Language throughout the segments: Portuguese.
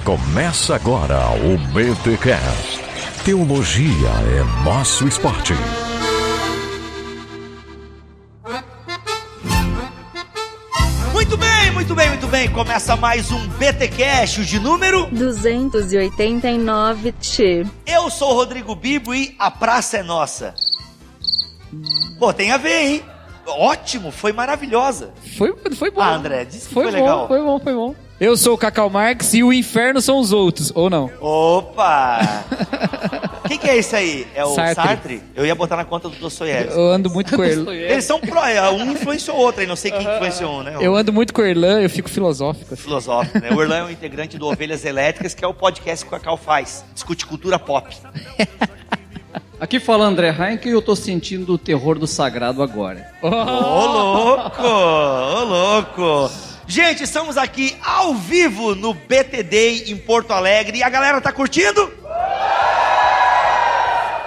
Começa agora o BTCast. Teologia é nosso esporte. Muito bem. Começa mais um BTcast, o de número 289. Eu sou o Rodrigo Bibo e a praça é nossa. Pô, tem a ver, hein? Ótimo, foi maravilhosa. Foi bom. André, disse que foi legal. Foi bom. Eu sou o Cacau Marx e o inferno são os outros, ou não? Opa! Quem que é esse aí? É o Sartre. Sartre? Eu ia botar na conta do Dostoiévski. Eu ando muito com Erlan. Eles são um influenciou o outro aí, não sei quem influenciou um, né? Eu ando muito com Erlan, eu fico filosófico. Filosófico, né? O Erlan é um integrante do Ovelhas Elétricas, que é o podcast que o Cacau faz. Discute cultura pop. Aqui fala André Heinck e eu tô sentindo o terror do sagrado agora. Ô, louco! Gente, estamos aqui ao vivo no BT Day em Porto Alegre. E a galera tá curtindo?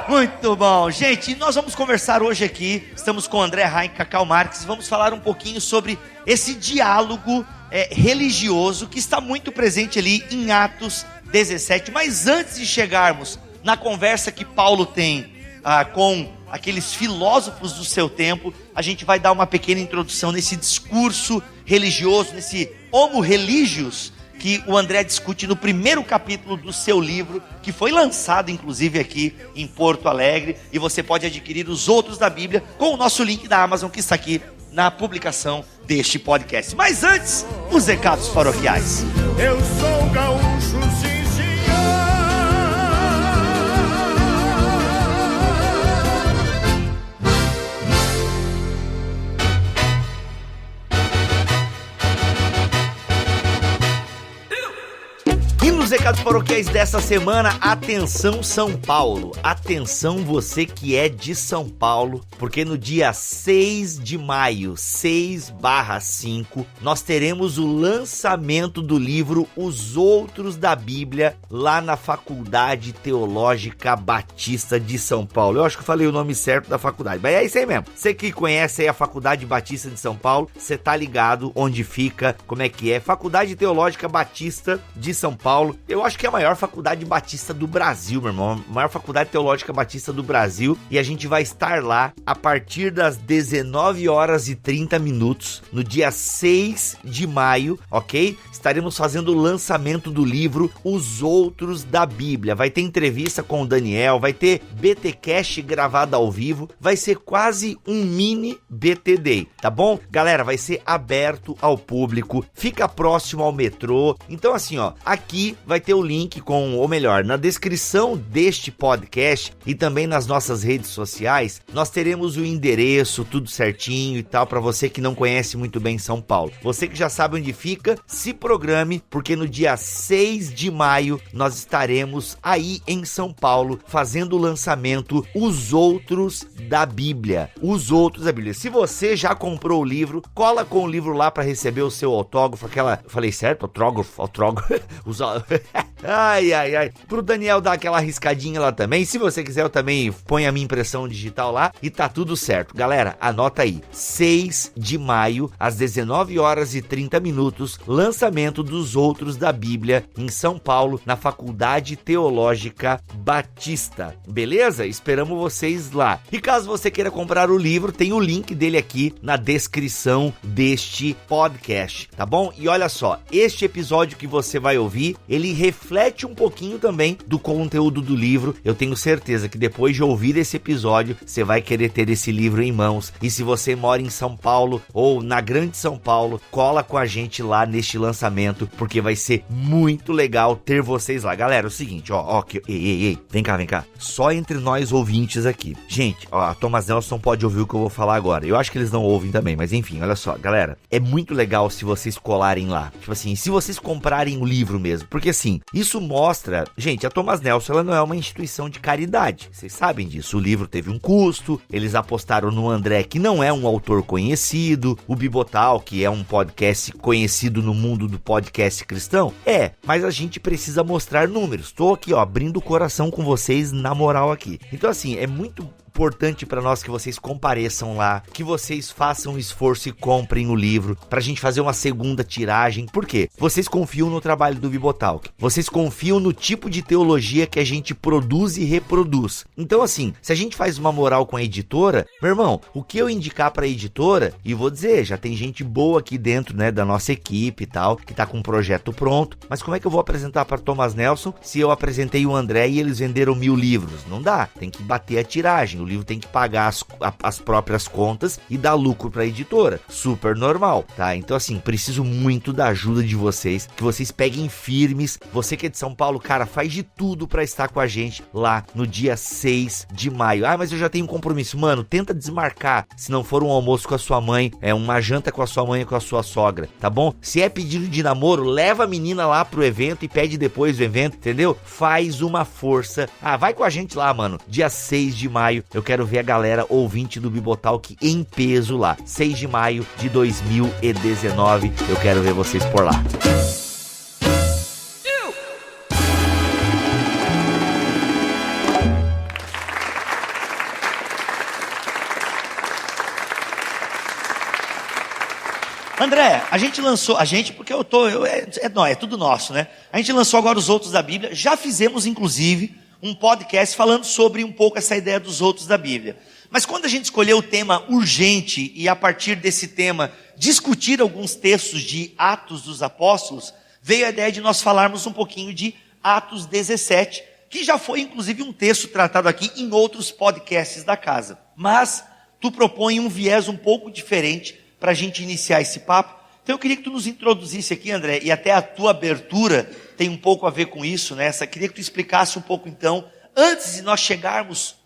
Muito bom. Gente, nós vamos conversar hoje aqui. Estamos com André Heinck, Cacau Marx. Vamos falar um pouquinho sobre esse diálogo religioso que está muito presente ali em Atos 17. Mas antes de chegarmos na conversa que Paulo tem com aqueles filósofos do seu tempo, a gente vai dar uma pequena introdução nesse discurso religioso, nesse homo religios que o André discute no primeiro capítulo do seu livro, que foi lançado inclusive aqui em Porto Alegre, e você pode adquirir os outros da Bíblia com o nosso link da Amazon que está aqui na publicação deste podcast. Mas antes, os recados paroquiais. Eu sou gaúcho, sim, senhor. Os recados paroquiais dessa semana, atenção São Paulo, atenção você que é de São Paulo, porque no dia 6 de maio, 6/5, nós teremos o lançamento do livro Os Outros da Bíblia, lá na Faculdade Teológica Batista de São Paulo. Eu acho que eu falei o nome certo da faculdade, mas é isso aí mesmo. Você que conhece aí a Faculdade Batista de São Paulo, você tá ligado onde fica, como é que é. Faculdade Teológica Batista de São Paulo. Eu acho que é a maior faculdade batista do Brasil, meu irmão. A maior faculdade teológica batista do Brasil. E a gente vai estar lá a partir das 19h30, no dia 6 de maio, ok? Estaremos fazendo o lançamento do livro Os Outros da Bíblia. Vai ter entrevista com o Daniel, vai ter BTcast gravado ao vivo. Vai ser quase um mini BT Day, tá bom? Galera, vai ser aberto ao público. Fica próximo ao metrô. Então assim, ó, aqui vai ter o link ou melhor, na descrição deste podcast e também nas nossas redes sociais, nós teremos o endereço, tudo certinho e tal, para você que não conhece muito bem São Paulo. Você que já sabe onde fica, se programe, porque no dia 6 de maio nós estaremos aí em São Paulo, fazendo o lançamento Os Outros da Bíblia. Os Outros da Bíblia. Se você já comprou o livro, cola com o livro lá para receber o seu autógrafo, falei certo? Autógrafo. Ai. Pro Daniel dar aquela riscadinha lá também. Se você quiser, eu também ponho a minha impressão digital lá e tá tudo certo. Galera, anota aí. 6 de maio, às 19h30, lançamento dos Outros da Bíblia em São Paulo, na Faculdade Teológica Batista. Beleza? Esperamos vocês lá. E caso você queira comprar o livro, tem o link dele aqui na descrição deste podcast, tá bom? E olha só, este episódio que você vai ouvir, ele reflete um pouquinho também do conteúdo do livro. Eu tenho certeza que depois de ouvir esse episódio, você vai querer ter esse livro em mãos. E se você mora em São Paulo ou na Grande São Paulo, cola com a gente lá neste lançamento, porque vai ser muito legal ter vocês lá. Galera, é o seguinte, ei, vem cá. Só entre nós ouvintes aqui. Gente, a Thomas Nelson pode ouvir o que eu vou falar agora. Eu acho que eles não ouvem também, mas enfim, olha só, galera, é muito legal se vocês colarem lá. Tipo assim, se vocês comprarem o livro mesmo, porque assim, isso mostra, gente, a Thomas Nelson, ela não é uma instituição de caridade, vocês sabem disso. O livro teve um custo, eles apostaram no André, que não é um autor conhecido, o Bibotal, que é um podcast conhecido no mundo do podcast cristão, mas a gente precisa mostrar números. Tô aqui, abrindo o coração com vocês na moral aqui. Então assim, é muito importante para nós que vocês compareçam lá, que vocês façam um esforço e comprem o livro, pra gente fazer uma segunda tiragem. Por quê? Vocês confiam no trabalho do Bibotalk. Vocês confiam no tipo de teologia que a gente produz e reproduz. Então assim, se a gente faz uma moral com a editora, meu irmão, o que eu indicar pra editora, e vou dizer, já tem gente boa aqui dentro, né, da nossa equipe e tal, que tá com um projeto pronto, mas como é que eu vou apresentar para Thomas Nelson se eu apresentei o André e eles venderam 1000 livros? Não dá, tem que bater a tiragem, o livro tem que pagar as próprias contas e dar lucro pra editora, super normal, tá? Então assim, preciso muito da ajuda de vocês, que vocês peguem firmes. Você que é de São Paulo, cara, faz de tudo pra estar com a gente lá no dia 6 de maio. Ah, mas eu já tenho um compromisso. Mano, tenta desmarcar, se não for um almoço com a sua mãe, uma janta com a sua mãe e com a sua sogra, tá bom? Se é pedido de namoro, leva a menina lá pro evento e pede depois do evento, entendeu? Faz uma força. Ah, vai com a gente lá, mano. Dia 6 de maio, eu quero ver a galera ouvinte do Bibotalk em peso lá. 6 de maio de 2019, eu quero ver vocês por lá. André, a gente lançou, porque é tudo nosso, né? A gente lançou agora os Outros da Bíblia, já fizemos inclusive um podcast falando sobre um pouco essa ideia dos Outros da Bíblia. Mas quando a gente escolheu o tema urgente e a partir desse tema discutir alguns textos de Atos dos Apóstolos, veio a ideia de nós falarmos um pouquinho de Atos 17, que já foi inclusive um texto tratado aqui em outros podcasts da casa. Mas tu propõe um viés um pouco diferente para a gente iniciar esse papo. Então eu queria que tu nos introduzisse aqui, André, e até a tua abertura tem um pouco a ver com isso, né? Queria que tu explicasse um pouco então, antes de nós chegarmos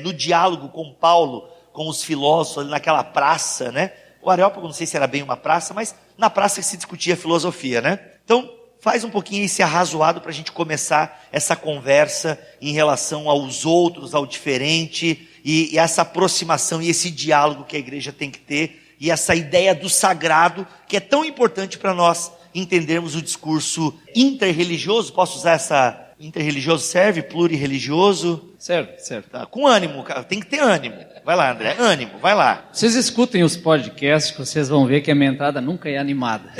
no diálogo com Paulo, com os filósofos ali naquela praça, né? O Areópago, não sei se era bem uma praça, mas na praça que se discutia filosofia, né? Então faz um pouquinho esse arrazoado para a gente começar essa conversa em relação aos outros, ao diferente, e essa aproximação e esse diálogo que a igreja tem que ter, e essa ideia do sagrado, que é tão importante para nós entendermos o discurso interreligioso. Posso usar essa... Interreligioso serve? Plurirreligioso? Certo. Tá, com ânimo, cara. Tem que ter ânimo. Vai lá, André. Ânimo, vai lá. Vocês escutem os podcasts que vocês vão ver que a minha entrada nunca é animada.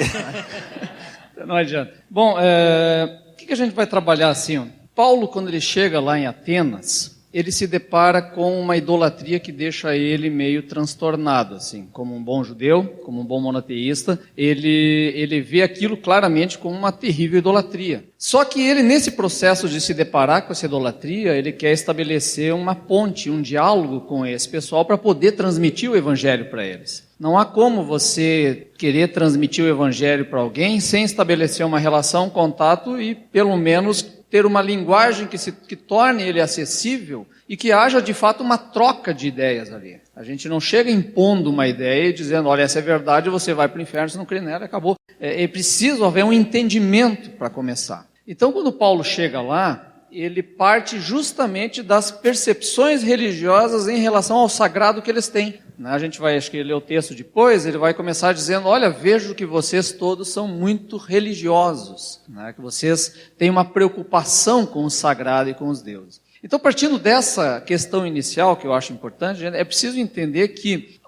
Não adianta. Bom, o que a gente vai trabalhar assim? Ó? Paulo, quando ele chega lá em Atenas, ele se depara com uma idolatria que deixa ele meio transtornado, assim, como um bom judeu, como um bom monoteísta, ele vê aquilo claramente como uma terrível idolatria. Só que ele, nesse processo de se deparar com essa idolatria, ele quer estabelecer uma ponte, um diálogo com esse pessoal para poder transmitir o evangelho para eles. Não há como você querer transmitir o evangelho para alguém sem estabelecer uma relação, um contato e, pelo menos, ter uma linguagem que torne ele acessível e que haja, de fato, uma troca de ideias ali. A gente não chega impondo uma ideia e dizendo, olha, essa é verdade, você vai para o inferno, se não crê nela, acabou. É preciso haver um entendimento para começar. Então, quando Paulo chega lá, ele parte justamente das percepções religiosas em relação ao sagrado que eles têm. A gente vai, acho que ler o texto depois, ele vai começar dizendo, olha, vejo que vocês todos são muito religiosos, né? Que vocês têm uma preocupação com o sagrado e com os deuses. Então, partindo dessa questão inicial, que eu acho importante, é preciso entender que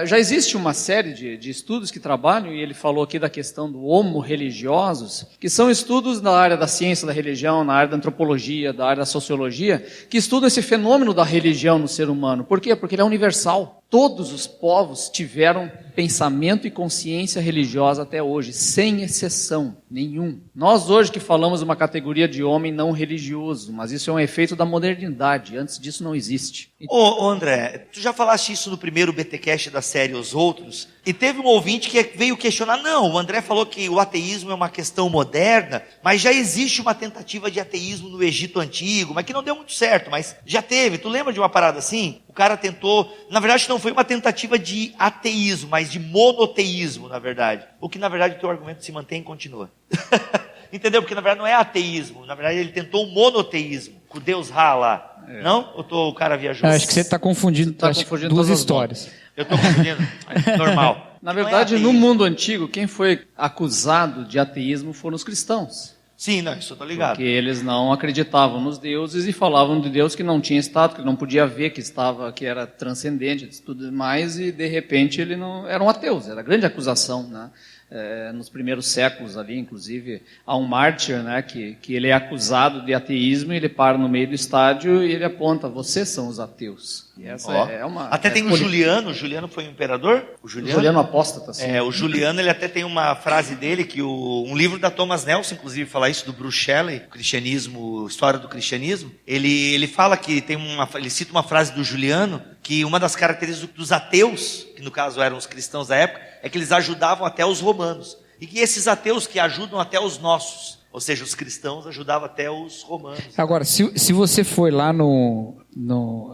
já existe uma série de estudos que trabalham, e ele falou aqui da questão do homo religiosos, que são estudos na área da ciência da religião, na área da antropologia, da área da sociologia, que estudam esse fenômeno da religião no ser humano. Por quê? Porque ele é universal. Todos os povos tiveram pensamento e consciência religiosa até hoje, sem exceção nenhum. Nós hoje que falamos uma categoria de homem não religioso, mas isso é um efeito da modernidade, antes disso não existe. Ô André, tu já falaste isso no primeiro BTcast da série Os Outros, e teve um ouvinte que veio questionar, não, o André falou que o ateísmo é uma questão moderna, mas já existe uma tentativa de ateísmo no Egito Antigo, mas que não deu muito certo, mas já teve. Tu lembra de uma parada assim? O cara tentou, na verdade não foi uma tentativa de ateísmo, mas de monoteísmo, na verdade. O que na verdade o teu argumento se mantém e continua. Entendeu? Porque na verdade não é ateísmo, na verdade ele tentou um monoteísmo, com Deus Ra lá. Não? Ou o cara viajou? Acho que você está confundindo, duas histórias. Eu estou confundindo? Normal. Na verdade, no mundo antigo, quem foi acusado de ateísmo foram os cristãos. Sim, não, isso eu tô ligado. Porque eles não acreditavam nos deuses e falavam de Deus que não tinha estado, que não podia ver, que era transcendente, tudo mais, e de repente ele não eram ateus. Era a grande acusação, né? Nos primeiros séculos ali, inclusive, há um mártir, né, que ele é acusado de ateísmo e ele para no meio do estádio e ele aponta: vocês são os ateus. E essa é uma... Até tem o Juliano foi um imperador? O Juliano apóstata, sim. O Juliano, ele até tem uma frase dele, que um livro da Thomas Nelson, inclusive, fala isso, do Bruce Shelley, Cristianismo, História do Cristianismo. Ele fala que ele cita uma frase do Juliano, que uma das características dos ateus, que no caso eram os cristãos da época, é que eles ajudavam até os romanos. E que esses ateus que ajudam até os nossos, ou seja, os cristãos ajudavam até os romanos. Agora, se você for lá no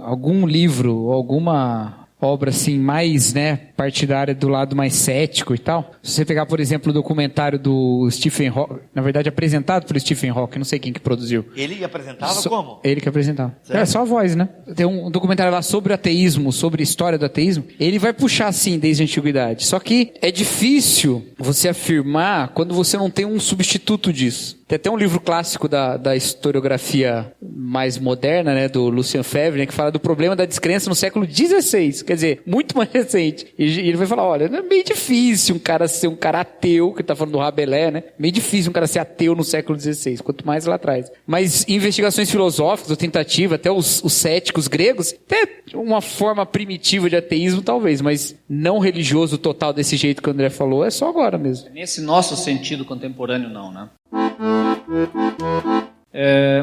algum livro, alguma obra assim mais, né, partidária do lado mais cético e tal, se você pegar, por exemplo, o documentário do Stephen Hawking, na verdade apresentado pelo Stephen Hawking, não sei quem que produziu. Ele apresentava como? Ele que apresentava. Sério? Só a voz, né? Tem um documentário lá sobre ateísmo, sobre a história do ateísmo. Ele vai puxar assim desde a antiguidade. Só que é difícil você afirmar quando você não tem um substituto disso. Tem até um livro clássico da historiografia mais moderna, né, do Lucien Febvre, né, que fala do problema da descrença no século XVI, quer dizer, muito mais recente. E ele vai falar: olha, é meio difícil um cara ser um cara ateu, que está falando do Rabelais, né? Meio difícil um cara ser ateu no século XVI, quanto mais lá atrás. Mas investigações filosóficas, ou tentativa, até os céticos gregos, até uma forma primitiva de ateísmo talvez, mas não religioso total desse jeito que o André falou, é só agora mesmo. Nesse nosso sentido contemporâneo, não, né?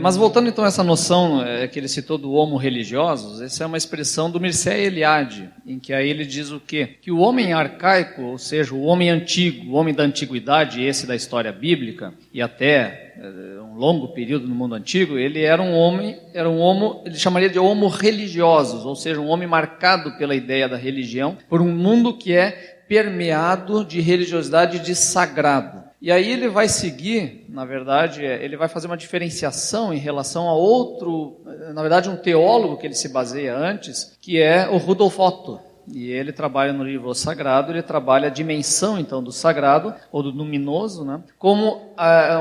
Mas voltando então a essa noção que ele citou do homo religiosos, essa é uma expressão do Mircea Eliade, em que aí ele diz o quê? Que o homem arcaico, ou seja, o homem antigo, o homem da antiguidade, esse da história bíblica, e até um longo período no mundo antigo, ele era um homo, ele chamaria de homo religiosos, ou seja, um homem marcado pela ideia da religião, por um mundo que é permeado de religiosidade e de sagrado. E aí ele vai seguir, na verdade, ele vai fazer uma diferenciação em relação a outro, na verdade um teólogo que ele se baseia antes, que é o Rudolf Otto. E ele trabalha no livro O Sagrado, ele trabalha a dimensão então do sagrado, ou do luminoso, né, como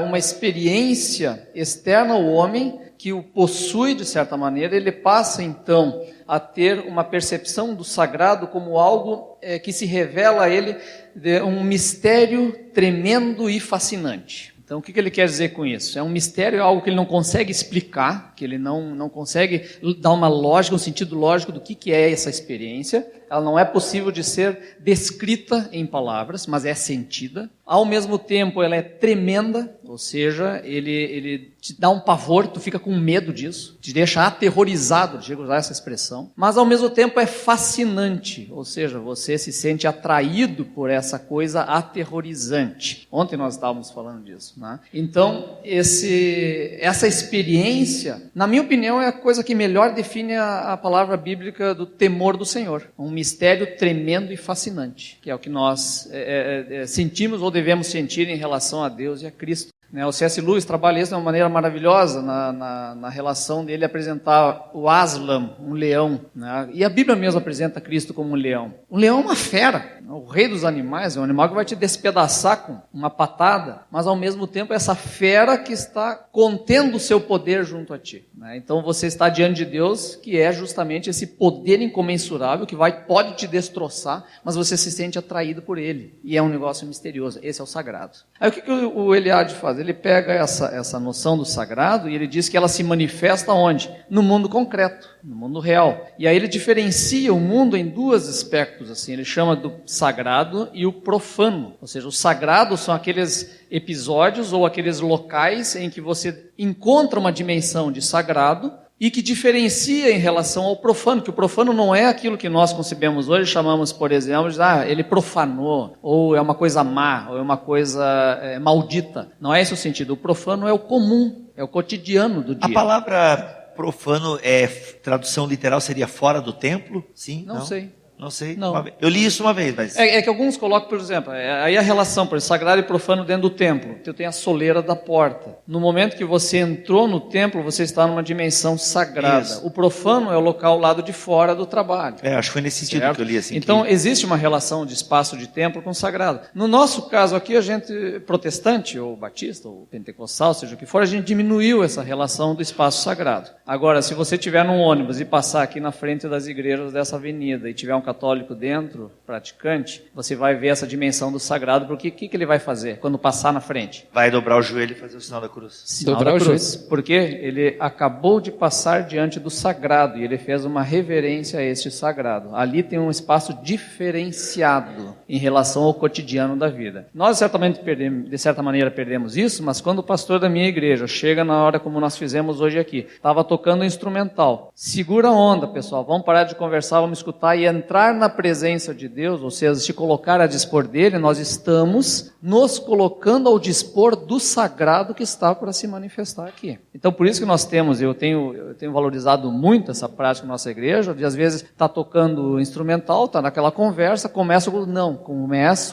uma experiência externa ao homem que o possui de certa maneira. Ele passa então a ter uma percepção do sagrado como algo que se revela a ele de um mistério tremendo e fascinante. Então, o que ele quer dizer com isso? É um mistério, é algo que ele não consegue explicar, que ele não consegue dar uma lógica, um sentido lógico do que é essa experiência. Ela não é possível de ser descrita em palavras, mas é sentida. Ao mesmo tempo, ela é tremenda, ou seja, ele te dá um pavor, tu fica com medo disso, te deixa aterrorizado, chego a usar essa expressão. Mas, ao mesmo tempo, é fascinante, ou seja, você se sente atraído por essa coisa aterrorizante. Ontem nós estávamos falando disso, né? Então, essa experiência, na minha opinião, é a coisa que melhor define a palavra bíblica do temor do Senhor. Um mistério tremendo e fascinante, que é o que nós sentimos ou devemos sentir em relação a Deus e a Cristo. O C.S. Lewis trabalha isso de uma maneira maravilhosa na relação dele apresentar o Aslan, um leão, né? E a Bíblia mesmo apresenta Cristo como um leão. Um leão é uma fera, o rei dos animais, é um animal que vai te despedaçar com uma patada, mas ao mesmo tempo é essa fera que está contendo o seu poder junto a ti, né? Então você está diante de Deus, que é justamente esse poder incomensurável que pode te destroçar, mas você se sente atraído por ele, e é um negócio misterioso. Esse é o sagrado. Aí o que o Eliade faz? Ele pega essa noção do sagrado e ele diz que ela se manifesta onde? No mundo concreto, no mundo real. E aí ele diferencia o mundo em dois aspectos, assim. Ele chama do sagrado e o profano. Ou seja, o sagrado são aqueles episódios ou aqueles locais em que você encontra uma dimensão de sagrado e que diferencia em relação ao profano, que o profano não é aquilo que nós concebemos hoje, chamamos, por exemplo, de ele profanou, ou é uma coisa má, ou é uma coisa maldita. Não é esse o sentido. O profano é o comum, é o cotidiano do dia. A palavra profano, tradução literal, seria fora do templo? Sim? Não sei. Não sei. Não. Eu li isso uma vez, mas... É que alguns colocam, por exemplo, aí a relação, por exemplo, sagrado e profano dentro do templo. Então tem a soleira da porta. No momento que você entrou no templo, você está numa dimensão sagrada. Isso. O profano é o local ao lado de fora do trabalho. acho que foi nesse sentido Certo? que eu li assim. Então, existe uma relação de espaço de templo com sagrado. No nosso caso aqui, a gente, protestante, ou batista, ou pentecostal, seja o que for, a gente diminuiu essa relação do espaço sagrado. Agora, se você estiver num ônibus e passar aqui na frente das igrejas dessa avenida e tiver um católico dentro, praticante, você vai ver essa dimensão do sagrado, porque o que ele vai fazer quando passar na frente? Vai dobrar o joelho e fazer o sinal da cruz. Sinal Dobrar da o cruz. Porque ele acabou de passar diante do sagrado e ele fez uma reverência a este sagrado. Ali tem um espaço diferenciado em relação ao cotidiano da vida. Nós certamente de certa maneira perdemos isso, mas quando o pastor da minha igreja chega na hora como nós fizemos hoje aqui, estava tocando instrumental. Segura a onda, pessoal, vamos parar de conversar, vamos escutar e entrar na presença de Deus, ou seja, se colocar a dispor dele, nós estamos nos colocando ao dispor do sagrado que está para se manifestar aqui. Então, por isso que nós temos, eu tenho valorizado muito essa prática na nossa igreja, de às vezes está tocando instrumental, está naquela conversa, começa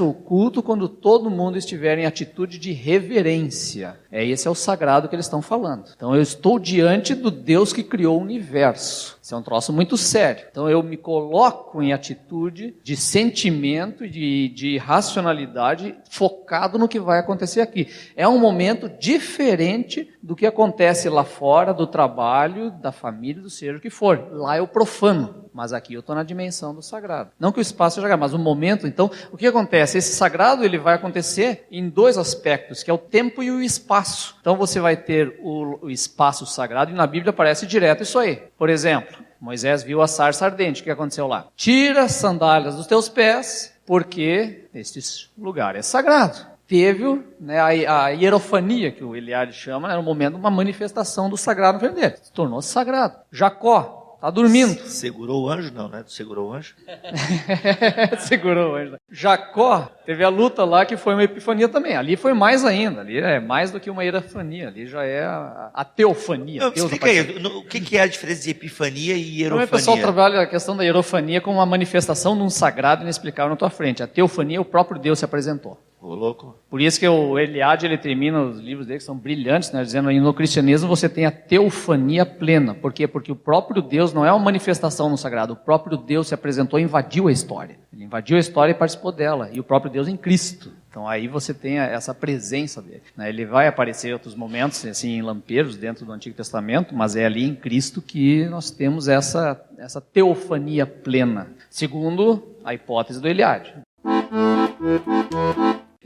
o culto quando todo mundo estiver em atitude de reverência. Esse é o sagrado que eles estão falando. Então, eu estou diante do Deus que criou o universo. Isso é um troço muito sério. Então, eu me coloco em atitude de sentimento e de racionalidade focado no que vai acontecer aqui. É um momento diferente do que acontece lá fora, do trabalho, da família, do seja o que for. Lá eu profano, mas aqui eu estou na dimensão do sagrado. Não que o espaço seja sagrado, mas o momento, então, o que acontece? Esse sagrado ele vai acontecer em dois aspectos, que é o tempo e o espaço. Então, você vai ter o espaço sagrado, e na Bíblia aparece direto isso aí. Por exemplo, Moisés viu a sarça ardente, o que aconteceu lá? Tira as sandálias dos teus pés, porque este lugar é sagrado. Teve a hierofania, que o Eliade chama, era um momento de uma manifestação do sagrado no dele. Se tornou sagrado. Jacó está dormindo. Segurou o anjo? Não, né? Segurou o anjo? Segurou o anjo. Jacó teve a luta lá que foi uma epifania também. Ali foi mais ainda. Ali é mais do que uma hierofania. Ali já é a teofania. Não, explica aí, o que é a diferença de epifania e hierofania? O pessoal trabalha a questão da hierofania como uma manifestação de um sagrado inexplicável na tua frente. A teofania, o próprio Deus se apresentou. Ô, louco. Por isso que o Eliade, ele termina os livros dele, que são brilhantes, né, dizendo aí, no cristianismo você tem a teofania plena. Por quê? Porque o próprio Deus não é uma manifestação no sagrado. O próprio Deus se apresentou e invadiu a história. Ele invadiu a história e participou dela. E o próprio Deus em Cristo. Então aí você tem essa presença dele. Ele vai aparecer em outros momentos, assim, em lampejos dentro do Antigo Testamento, mas é ali em Cristo que nós temos essa teofania plena. Segundo a hipótese do Eliade.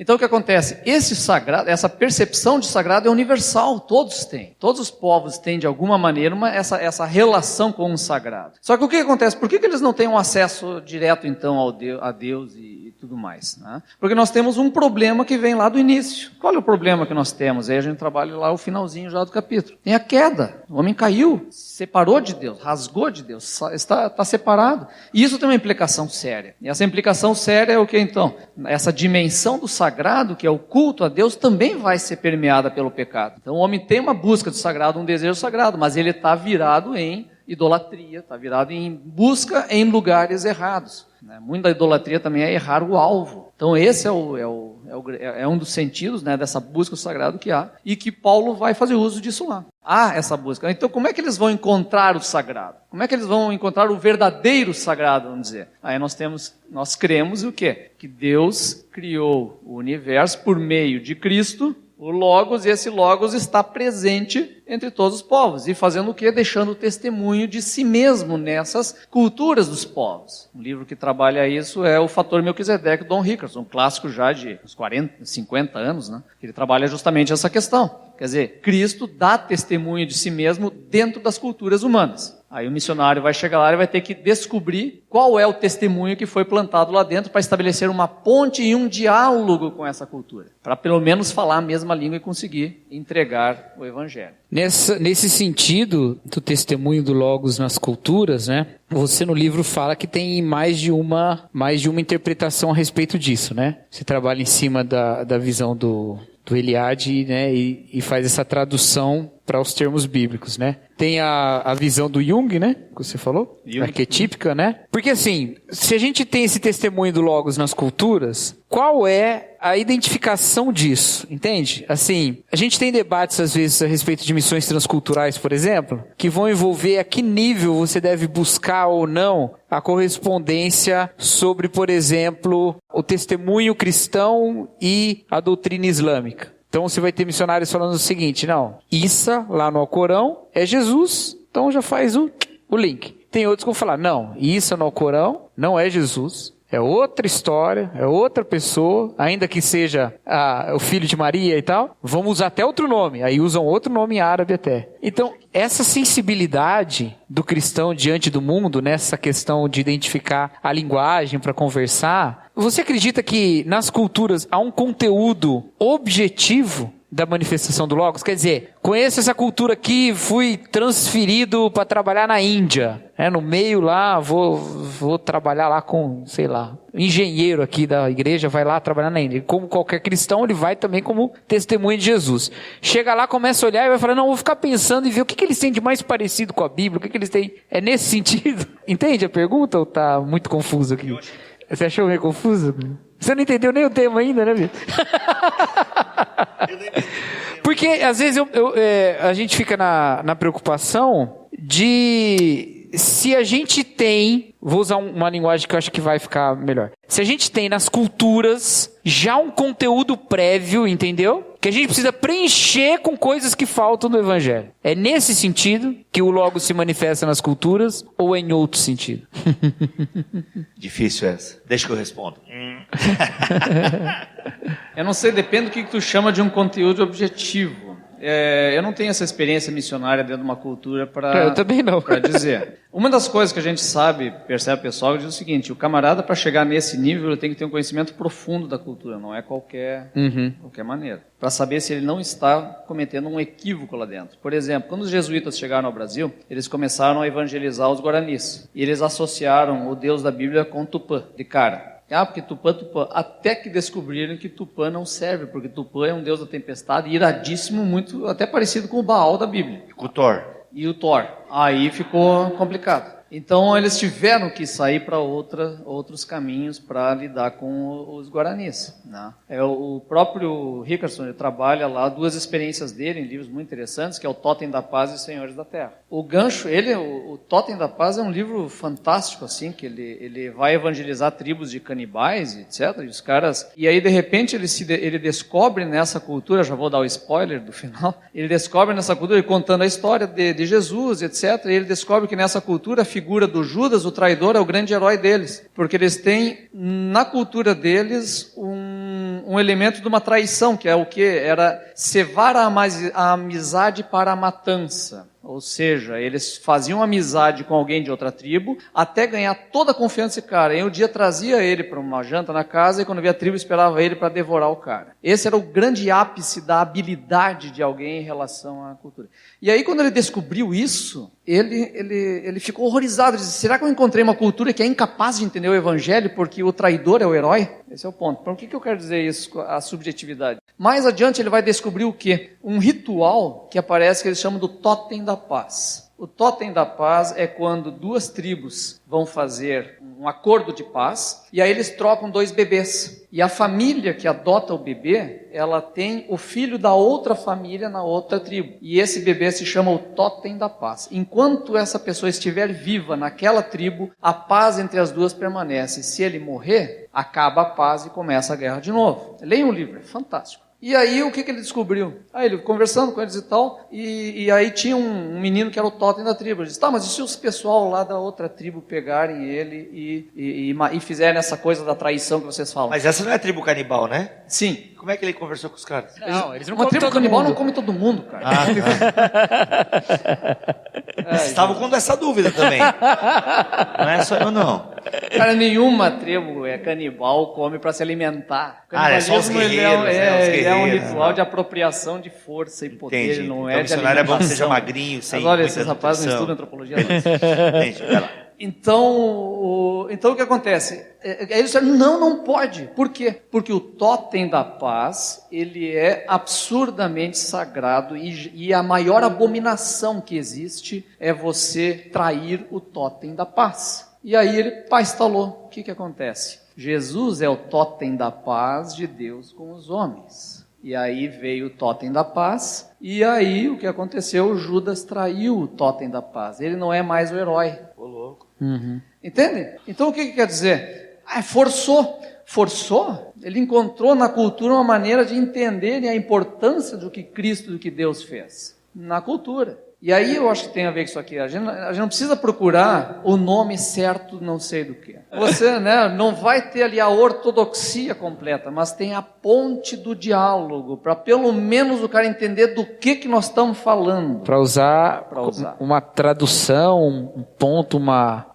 Então o que acontece? Esse sagrado, essa percepção de sagrado é universal, todos têm. Todos os povos têm de alguma maneira essa relação com o sagrado. Só que o que acontece? Por que eles não têm um acesso direto então a Deus e tudo mais? Né? Porque nós temos um problema que vem lá do início. Qual é o problema que nós temos? Aí a gente trabalha lá o finalzinho já do capítulo. Tem a queda. O homem caiu, separou de Deus, rasgou de Deus, está separado. E isso tem uma implicação séria. E essa implicação séria é o que então? Essa dimensão do sagrado, que é o culto a Deus, também vai ser permeada pelo pecado. Então o homem tem uma busca de sagrado, um desejo sagrado, mas ele está virado em idolatria, está virado em busca em lugares errados. Muita idolatria também é errar o alvo. Então esse é um dos sentidos, né, dessa busca do sagrado que há, e que Paulo vai fazer uso disso lá. Há essa busca. Então como é que eles vão encontrar o sagrado? Como é que eles vão encontrar o verdadeiro sagrado, vamos dizer? Aí nós cremos o quê? Que Deus criou o universo por meio de Cristo, o Logos, e esse Logos está presente entre todos os povos. E fazendo o quê? Deixando o testemunho de si mesmo nessas culturas dos povos. Um livro que trabalha isso é o Fator Melquisedeque, do Don Rickerson, um clássico já de uns 40, 50 anos, né? Ele trabalha justamente essa questão. Quer dizer, Cristo dá testemunho de si mesmo dentro das culturas humanas. Aí o missionário vai chegar lá e vai ter que descobrir qual é o testemunho que foi plantado lá dentro para estabelecer uma ponte e um diálogo com essa cultura. Para pelo menos falar a mesma língua e conseguir entregar o evangelho. Nesse sentido do testemunho do Logos nas culturas, né? Você no livro fala que tem mais de uma interpretação a respeito disso, né? Você trabalha em cima da visão do Eliade, né, e faz essa tradução para os termos bíblicos, né? Tem a visão do Jung, né? Que você falou, arquetípica, né? Porque assim, se a gente tem esse testemunho do Logos nas culturas, qual é a identificação disso, entende? Assim, a gente tem debates às vezes a respeito de missões transculturais, por exemplo, que vão envolver a que nível você deve buscar ou não a correspondência sobre, por exemplo, o testemunho cristão e a doutrina islâmica. Então você vai ter missionários falando o seguinte, não, Isa, lá no Alcorão, é Jesus, então já faz o link. Tem outros que vão falar, não, Isa no Alcorão não é Jesus, é outra história, é outra pessoa, ainda que seja o filho de Maria e tal, vamos usar até outro nome, aí usam outro nome em árabe até. Então, essa sensibilidade do cristão diante do mundo, nessa questão de identificar a linguagem para conversar, você acredita que nas culturas há um conteúdo objetivo da manifestação do Logos? Quer dizer, conheço essa cultura aqui, fui transferido para trabalhar na Índia, no meio lá, vou trabalhar lá com, sei lá, engenheiro aqui da igreja, vai lá trabalhar na Índia. Como qualquer cristão, ele vai também como testemunho de Jesus. Chega lá, começa a olhar e vai falar, não, vou ficar pensando e ver o que eles têm de mais parecido com a Bíblia, o que eles têm. É nesse sentido? Entende a pergunta ou está muito confuso aqui? Você achou meio confuso? Você não entendeu nem o tema ainda, né, Vitor? Porque, às vezes, a gente fica na preocupação de se a gente tem... Vou usar uma linguagem que eu acho que vai ficar melhor. Se a gente tem nas culturas já um conteúdo prévio, entendeu? Que a gente precisa preencher com coisas que faltam no Evangelho. É nesse sentido que o Logos se manifesta nas culturas ou é em outro sentido? Difícil essa. Deixa que eu respondo. Eu não sei, depende do que tu chama de um conteúdo objetivo. Eu não tenho essa experiência missionária dentro de uma cultura para dizer. Uma das coisas que a gente sabe, percebe pessoal, diz o seguinte, o camarada para chegar nesse nível ele tem que ter um conhecimento profundo da cultura, não é qualquer maneira. Para saber se ele não está cometendo um equívoco lá dentro. Por exemplo, quando os jesuítas chegaram ao Brasil, eles começaram a evangelizar os guaranis. E eles associaram o Deus da Bíblia com Tupã, de cara. Porque Tupã, até que descobriram que Tupã não serve, porque Tupã é um deus da tempestade, iradíssimo, muito, até parecido com o Baal da Bíblia. E com o Thor. E o Thor. Aí ficou complicado. Então eles tiveram que sair para outros caminhos para lidar com os guaranis. Né? O próprio Rickerson, ele trabalha lá duas experiências dele em livros muito interessantes, que é o Totem da Paz e Senhores da Terra. O gancho, o Totem da Paz é um livro fantástico, assim, que ele vai evangelizar tribos de canibais, etc. E os caras, e aí de repente ele descobre nessa cultura, já vou dar o spoiler do final, ele descobre nessa cultura, contando a história de Jesus, etc. E ele descobre que nessa cultura a figura do Judas, o traidor, é o grande herói deles. Porque eles têm, na cultura deles, um elemento de uma traição, que é o quê? Era cevar a amizade para a matança. Ou seja, eles faziam amizade com alguém de outra tribo, até ganhar toda a confiança desse cara. E um dia trazia ele para uma janta na casa, e quando via a tribo, esperava ele para devorar o cara. Esse era o grande ápice da habilidade de alguém em relação à cultura. E aí, quando ele descobriu isso, ele ficou horrorizado. Ele disse, será que eu encontrei uma cultura que é incapaz de entender o evangelho porque o traidor é o herói? Esse é o ponto. Por que eu quero dizer isso, a subjetividade? Mais adiante, ele vai descobrir o quê? Um ritual que aparece, que eles chamam do Totem da Paz. O Totem da Paz é quando duas tribos vão fazer um acordo de paz, e aí eles trocam 2 bebês. E a família que adota o bebê, ela tem o filho da outra família na outra tribo. E esse bebê se chama o Totem da Paz. Enquanto essa pessoa estiver viva naquela tribo, a paz entre as duas permanece. Se ele morrer, acaba a paz e começa a guerra de novo. Leia um livro, é fantástico. E aí, o que ele descobriu? Aí ele conversando com eles e tal, e aí tinha um menino que era o totem da tribo. Ele disse, mas e se os pessoal lá da outra tribo pegarem ele e fizerem essa coisa da traição que vocês falam? Mas essa não é a tribo canibal, né? Sim. Como é que ele conversou com os caras? Não, eles não Uma comem tribo todo canibal mundo. não come todo mundo, cara. Vocês estavam com essa dúvida também. Não é só eu, não. Cara, nenhuma tribo canibal come para se alimentar. É só os guerreiros, é um ritual de apropriação de força e poder, Entendi. não Então, é de missionário é bom que seja alimentação. magrinho, sem Mas olha, muita esses rapazes não nutrição. estudam antropologia. Não. Entendi, vai lá. Então o que acontece? Eles disseram, não pode. Por quê? Porque o totem da paz, ele é absurdamente sagrado e a maior abominação que existe é você trair o totem da paz. E aí ele instalou. O que acontece? Jesus é o totem da paz de Deus com os homens. E aí veio o totem da paz, e aí o que aconteceu? Judas traiu o totem da paz. Ele não é mais o herói. Ô, louco. Entende? Então o que quer dizer? Forçou. Forçou? Ele encontrou na cultura uma maneira de entender a importância do que Cristo, do que Deus fez. Na cultura. E aí eu acho que tem a ver com isso aqui. A gente não precisa procurar o nome certo não sei do que. Você não vai ter ali a ortodoxia completa, mas tem a ponte do diálogo, para pelo menos o cara entender do que nós estamos falando. Para usar uma tradução, um ponto,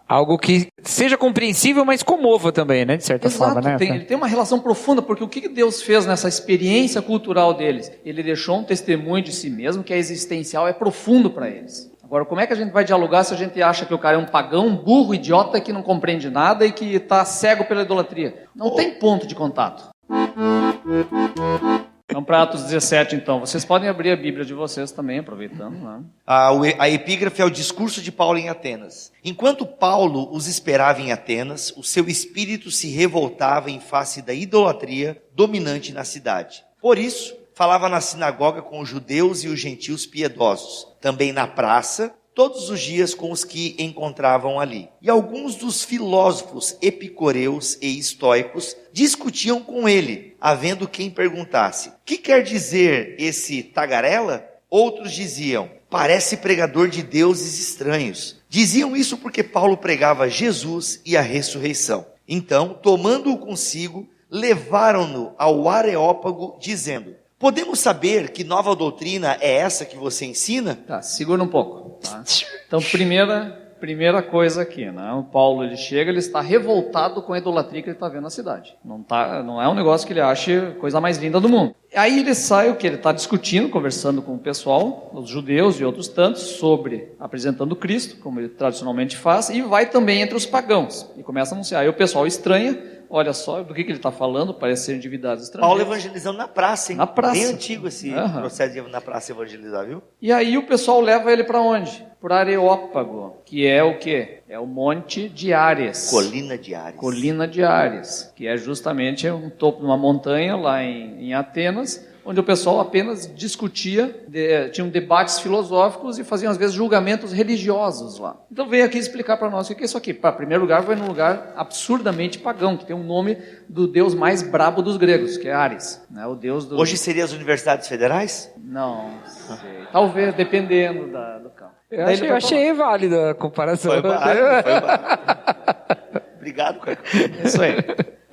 algo que seja compreensível, mas comova também, né? De certa forma, né? Ele tem uma relação profunda, porque o que Deus fez nessa experiência cultural deles? Ele deixou um testemunho de si mesmo que é existencial, é profundo para eles. Agora, como é que a gente vai dialogar se a gente acha que o cara é um pagão, um burro, idiota, que não compreende nada e que está cego pela idolatria? Não tem ponto de contato. Vamos para Atos 17, então. Vocês podem abrir a Bíblia de vocês também, aproveitando. Né? A epígrafe é o discurso de Paulo em Atenas. Enquanto Paulo os esperava em Atenas, o seu espírito se revoltava em face da idolatria dominante na cidade. Por isso, falava na sinagoga com os judeus e os gentios piedosos, também na praça, todos os dias com os que encontravam ali. E alguns dos filósofos epicureus e estoicos discutiam com ele, havendo quem perguntasse: que quer dizer esse tagarela? Outros diziam: parece pregador de deuses estranhos. Diziam isso porque Paulo pregava Jesus e a ressurreição. Então, tomando-o consigo, levaram-no ao Areópago, dizendo: podemos saber que nova doutrina é essa que você ensina? Tá, segura um pouco. Tá? Então, primeira coisa aqui, né? O Paulo, ele chega, ele está revoltado com a idolatria que ele está vendo na cidade. Não é um negócio que ele ache coisa mais linda do mundo. Aí ele sai, o que? Ele está discutindo, conversando com o pessoal, os judeus e outros tantos, apresentando Cristo, como ele tradicionalmente faz, e vai também entre os pagãos. E começa a anunciar. Aí o pessoal estranha. Olha só do que ele está falando, parece ser divindades estrangeiras. Paulo evangelizando na praça, hein? Na praça. Bem antigo esse processo de na praça evangelizar, viu? E aí o pessoal leva ele para onde? Para Areópago, que é o quê? É o Monte de Ares. Colina de Ares. Colina de Ares, que é justamente um topo de uma montanha lá em Atenas, onde o pessoal apenas discutia, tinham debates filosóficos e faziam às vezes julgamentos religiosos lá. Então veio aqui explicar para nós o que é isso aqui. Para primeiro lugar, vai num lugar absurdamente pagão, que tem um nome do deus mais brabo dos gregos, que é Ares, né? O deus do... Hoje seria as universidades federais? Não sei. Talvez, dependendo do campo. Eu achei válida a comparação. Foi válido. Obrigado, Caio. Isso aí.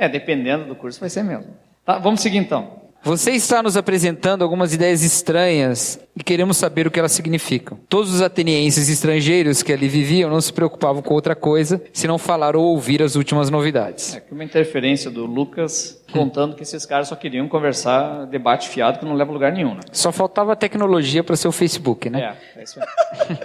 Dependendo do curso vai ser mesmo. Tá, vamos seguir então. Você está nos apresentando algumas ideias estranhas e queremos saber o que elas significam. Todos os atenienses estrangeiros que ali viviam não se preocupavam com outra coisa, senão falar ou ouvir as últimas novidades. Aqui uma interferência do Lucas contando que esses caras só queriam conversar, debate fiado que não leva a lugar nenhum. Né? Só faltava tecnologia para ser o Facebook, né? É isso aí.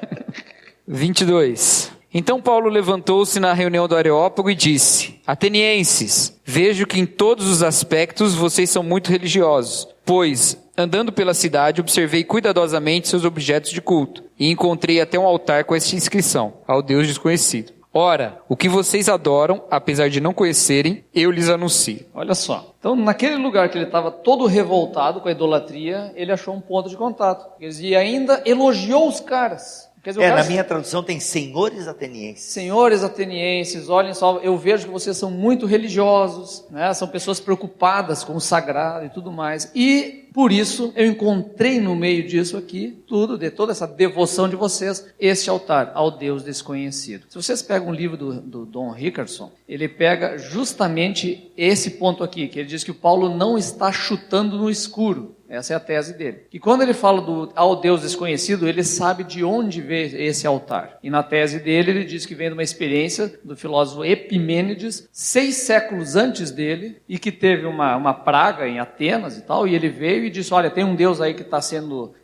22. Então Paulo levantou-se na reunião do Areópago e disse: atenienses, vejo que em todos os aspectos vocês são muito religiosos, pois, andando pela cidade, observei cuidadosamente seus objetos de culto, e encontrei até um altar com esta inscrição: ao Deus desconhecido. Ora, o que vocês adoram, apesar de não conhecerem, eu lhes anuncio. Olha só. Então, naquele lugar que ele estava todo revoltado com a idolatria, ele achou um ponto de contato. E ainda elogiou os caras. Na minha tradução tem senhores atenienses. Senhores atenienses, olhem só, eu vejo que vocês são muito religiosos, né? São pessoas preocupadas com o sagrado e tudo mais. E, por isso, eu encontrei no meio disso aqui, de toda essa devoção de vocês, este altar ao Deus desconhecido. Se vocês pegam um livro do Don Rickerson, ele pega justamente esse ponto aqui, que ele diz que o Paulo não está chutando no escuro. Essa é a tese dele. E quando ele fala ao Deus desconhecido, ele sabe de onde veio esse altar. E na tese dele, ele diz que vem de uma experiência do filósofo Epimênides, 6 séculos antes dele, e que teve uma praga em Atenas e tal, e ele veio e disse, olha, tem um Deus aí que está sendo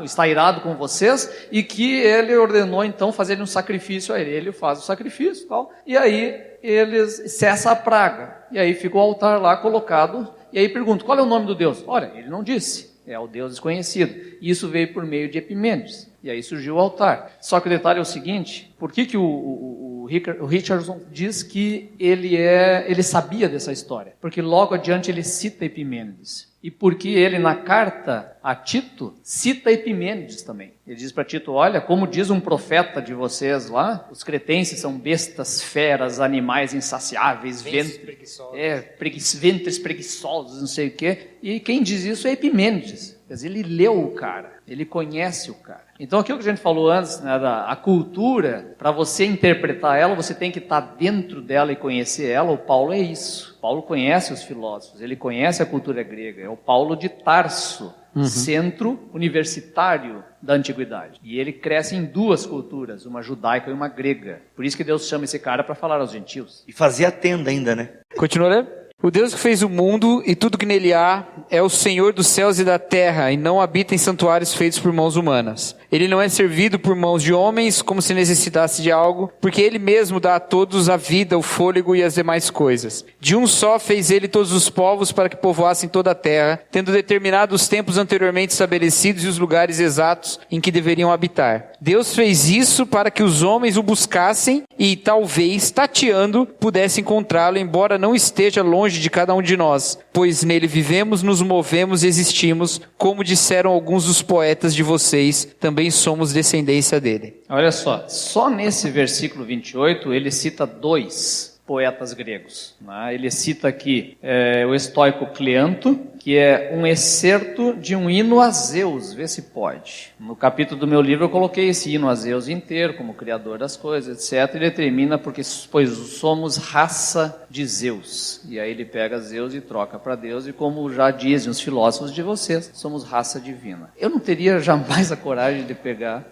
está irado com vocês, e que ele ordenou então fazer um sacrifício a ele. Ele faz o sacrifício e tal, e aí cessa a praga. E aí fica o altar lá colocado, e aí pergunta, qual é o nome do Deus? Olha, ele não disse, é o Deus desconhecido. E isso veio por meio de Epimênides, e aí surgiu o altar. Só que o detalhe é o seguinte, por que o Richardson diz que ele sabia dessa história? Porque logo adiante ele cita Epimênides. E porque ele, na carta a Tito, cita Epimênides também. Ele diz para Tito, olha, como diz um profeta de vocês lá, os cretenses são bestas, feras, animais insaciáveis, ventres preguiçosos, não sei o quê. E quem diz isso é Epimênides. Quer dizer, ele leu o cara, ele conhece o cara. Então aquilo que a gente falou antes, né, a cultura, para você interpretar ela, você tem que estar dentro dela e conhecer ela. O Paulo é isso. Paulo conhece os filósofos, ele conhece a cultura grega. É o Paulo de Tarso, centro universitário da antiguidade. E ele cresce em 2 culturas, uma judaica e uma grega. Por isso que Deus chama esse cara para falar aos gentios. E fazia tenda ainda, né? Continua lendo. O Deus que fez o mundo e tudo que nele há é o Senhor dos céus e da terra e não habita em santuários feitos por mãos humanas. Ele não é servido por mãos de homens como se necessitasse de algo, porque ele mesmo dá a todos a vida, o fôlego e as demais coisas. De um só fez ele todos os povos para que povoassem toda a terra, tendo determinado os tempos anteriormente estabelecidos e os lugares exatos em que deveriam habitar. Deus fez isso para que os homens o buscassem e, talvez, tateando, pudessem encontrá-lo, embora não esteja longe de cada um de nós, pois nele vivemos, nos movemos e existimos, como disseram alguns dos poetas de vocês, também somos descendência dele. Olha só nesse versículo 28, ele cita 2 poetas gregos, né? Ele cita aqui o estoico Cleanto, que é um excerto de um hino a Zeus, vê se pode. No capítulo do meu livro eu coloquei esse hino a Zeus inteiro, como criador das coisas, etc. Ele termina pois somos raça de Zeus. E aí ele pega Zeus e troca para Deus, e como já dizem os filósofos de vocês, somos raça divina. Eu não teria jamais a coragem de pegar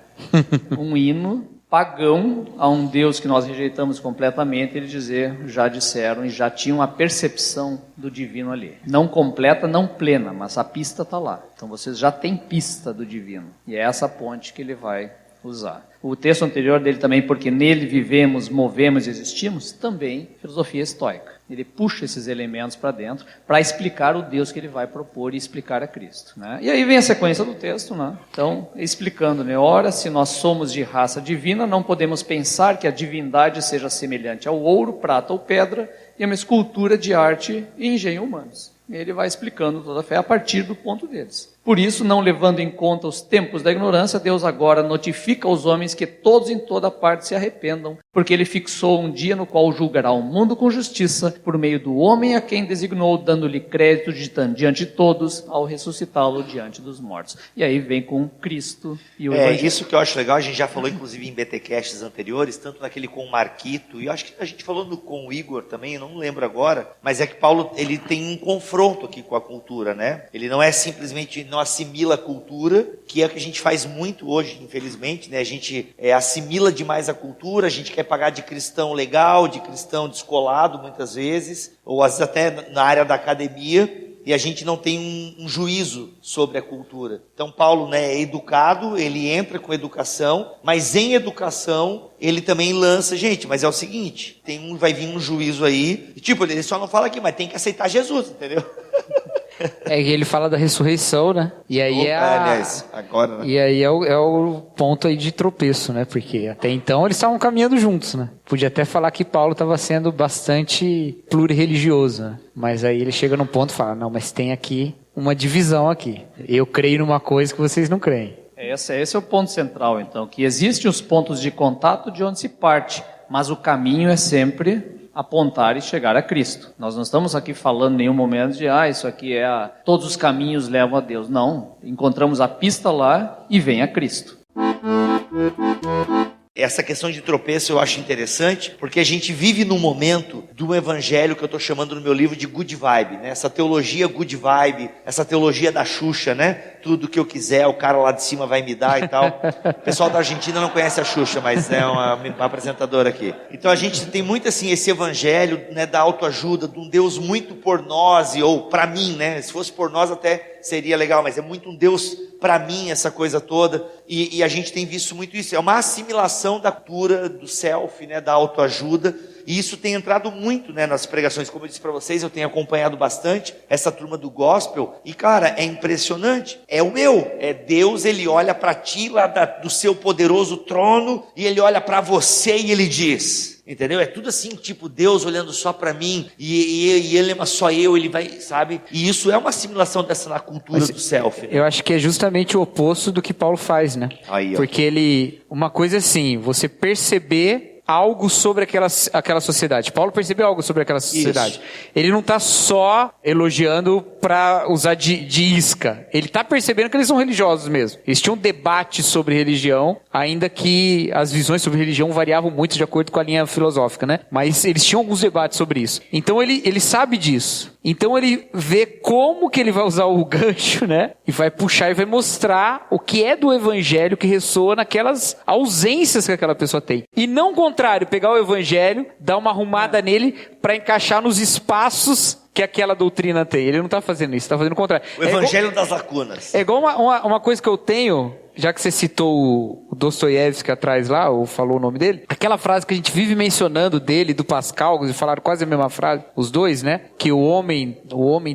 um hino pagão a um Deus que nós rejeitamos completamente, ele dizer, já disseram e já tinham a percepção do divino ali. Não completa, não plena, mas a pista está lá. Então vocês já têm pista do divino. E é essa ponte que ele vai usar. O texto anterior dele também, porque nele vivemos, movemos e existimos, também filosofia estoica. Ele puxa esses elementos para dentro para explicar o Deus que ele vai propor e explicar a Cristo, né? E aí vem a sequência do texto, né? Então, explicando, né? Ora, se nós somos de raça divina, não podemos pensar que a divindade seja semelhante ao ouro, prata ou pedra, e a uma escultura de arte e engenho humanos. Ele vai explicando toda a fé a partir do ponto deles. Por isso, não levando em conta os tempos da ignorância, Deus agora notifica aos homens que todos em toda parte se arrependam, porque ele fixou um dia no qual julgará o mundo com justiça, por meio do homem a quem designou, dando-lhe crédito diante de todos, ao ressuscitá-lo diante dos mortos. E aí vem com Cristo e o Evangelho. Isso que eu acho legal, a gente já falou inclusive em BTcasts anteriores, tanto naquele com o Marquito, e eu acho que a gente falou com o Igor também, eu não lembro agora, mas é que Paulo, ele tem um confronto aqui com a cultura, né? Ele não é simplesmente, não assimila a cultura, que é o que a gente faz muito hoje, infelizmente, né? A gente assimila demais a cultura, a gente quer pagar de cristão legal, de cristão descolado muitas vezes, ou às vezes até na área da academia, e a gente não tem um juízo sobre a cultura. Então Paulo, né, é educado, ele entra com educação, mas em educação ele também lança, gente, mas é o seguinte, vai vir um juízo aí, e tipo, ele só não fala aqui, mas tem que aceitar Jesus, entendeu? É que ele fala da ressurreição, né? E aí agora, né? E aí é o ponto aí de tropeço, né? Porque até então eles estavam caminhando juntos, né? Podia até falar que Paulo estava sendo bastante plurirreligioso, né? Mas aí ele chega num ponto e fala, não, mas tem aqui uma divisão aqui. Eu creio numa coisa que vocês não creem. Esse é o ponto central, então, que existem os pontos de contato de onde se parte, mas o caminho é sempre apontar e chegar a Cristo. Nós não estamos aqui falando em nenhum momento de, isso aqui todos os caminhos levam a Deus. Não, encontramos a pista lá e vem a Cristo. essa questão de tropeço eu acho interessante, porque a gente vive num momento do evangelho que eu estou chamando no meu livro de good vibe, né? Essa teologia good vibe, essa teologia da Xuxa, né? Tudo que eu quiser, o cara lá de cima vai me dar e tal. O pessoal da Argentina não conhece a Xuxa, mas é uma apresentadora aqui. Então a gente tem muito assim esse evangelho, né, da autoajuda, de um Deus muito por nós, ou para mim, né? Se fosse por nós até seria legal, mas é muito um Deus para mim, essa coisa toda, e a gente tem visto muito isso. É uma assimilação da cultura do self, né, da autoajuda, e isso tem entrado muito, né, nas pregações. Como eu disse para vocês, eu tenho acompanhado bastante essa turma do gospel, e cara, é impressionante. É o meu, é Deus, ele olha para ti lá do seu poderoso trono, e ele olha para você e ele diz... Entendeu? É tudo assim, tipo, Deus olhando só pra mim, e ele ama só eu, ele vai, sabe? E isso é uma assimilação dessa cultura do self. Né? Eu acho que é justamente o oposto do que Paulo faz, né? Aí, porque uma coisa assim, você perceber algo sobre aquela sociedade. Paulo percebeu algo sobre aquela sociedade. Isso. Ele não está só elogiando para usar de isca. Ele está percebendo que eles são religiosos mesmo. Eles tinham um debate sobre religião, ainda que as visões sobre religião variavam muito de acordo com a linha filosófica, né? Mas eles tinham alguns debates sobre isso. Então ele sabe disso. Então ele vê como que ele vai usar o gancho, né? E vai puxar e vai mostrar o que é do evangelho que ressoa naquelas ausências que aquela pessoa tem. E não o contrário, pegar o evangelho, dar uma arrumada nele para encaixar nos espaços que aquela doutrina tem. Ele não está fazendo isso, está fazendo o contrário. O evangelho das lacunas. É igual uma coisa que eu tenho... Já que você citou o Dostoiévski atrás lá, ou falou o nome dele, aquela frase que a gente vive mencionando dele, do Pascal, e falaram quase a mesma frase, os dois, né? Que o homem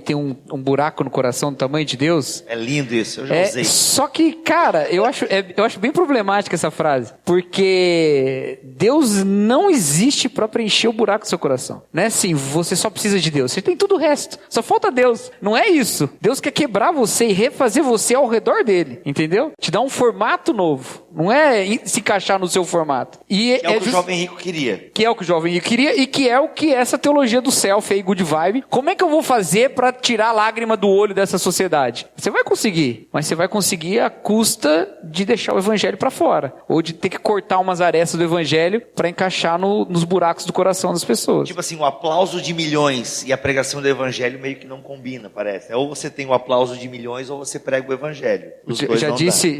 tem um buraco no coração do tamanho de Deus. É lindo isso, eu já usei. Só que, cara, eu acho bem problemática essa frase, porque Deus não existe para preencher o buraco do seu coração. Não é assim, você só precisa de Deus, você tem tudo o resto, só falta Deus. Não é isso. Deus quer quebrar você e refazer você ao redor dele, entendeu? Te dá um formato novo, não é se encaixar no seu formato. E que é o que o jovem rico queria. Que é o que o jovem rico queria e que é o que essa teologia do self aí, good vibe. Como é que eu vou fazer para tirar a lágrima do olho dessa sociedade? Você vai conseguir, mas você vai conseguir à custa de deixar o evangelho para fora, ou de ter que cortar umas arestas do evangelho para encaixar nos buracos do coração das pessoas. Tipo assim, o aplauso de milhões e a pregação do evangelho meio que não combina, parece. Ou você tem o aplauso de milhões ou você prega o evangelho.